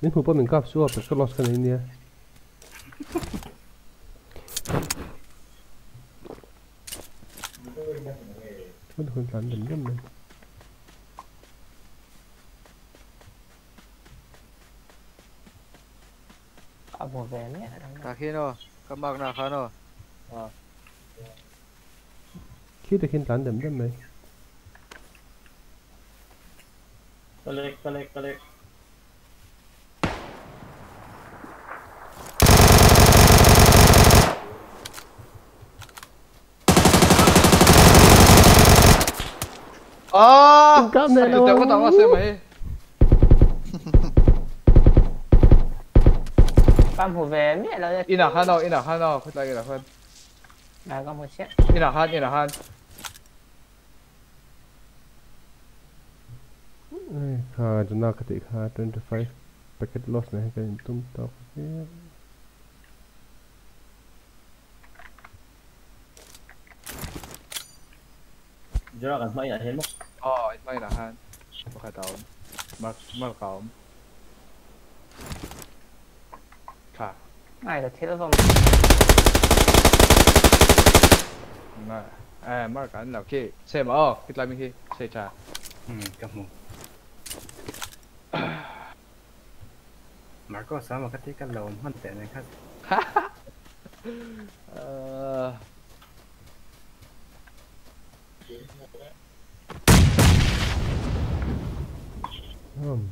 Min hupa min kap suwa peska loss kan ini ya. Kan kun plan den dem men. Một về mẹ Ta khi nó, các bác nào khá nó. Khi ta kin plan dem dem mai. Collect. Cam này Kita ko tawa sa may. Cam một về mẹ là Inahan no, kut lagi inahan. là có một chiếc. Inahan. Ha, jana ketik ha 25 packet loss này kan tum tau. Jura kan mai hết mất. May inahan. Makataon. Markaom. Ka. Này là thiết không? Nè, markan là khi xem kit lagi khi say cha. Kamu. Marco sama ketika lawan hantar ni kan.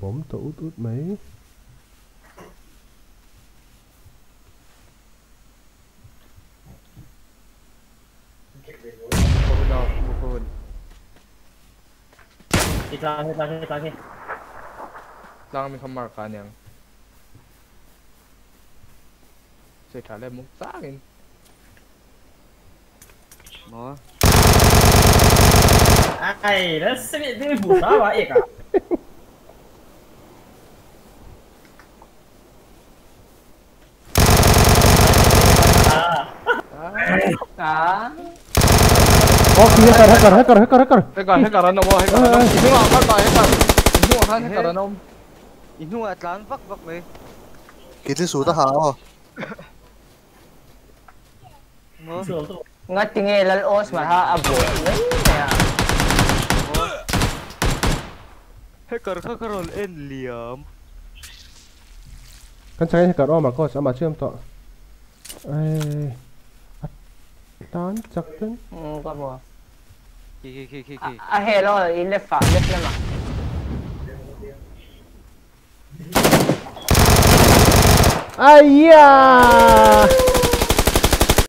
Bom tụ út mấy. Bukun. Hit. Lang may kamarkan yang. Say cha lên mong sa akin. Mo. Ai, nó sẽ bị bù đá vậy cả. Đó. Hacker. Hekaran mo, hekaran. Inu akan tayo hekar. Inu akan hekaran om. Inu atlan vak mấy. Kita sudah hao. Ngắt tiếng nghe lần os mà ha abo đấy nè. Hacker karon en liam. Kan saya hacker mà có sama ชื่อมต่อ. Tán chắc tên. Có bùa. Ki. Hello, left mà. Ai da!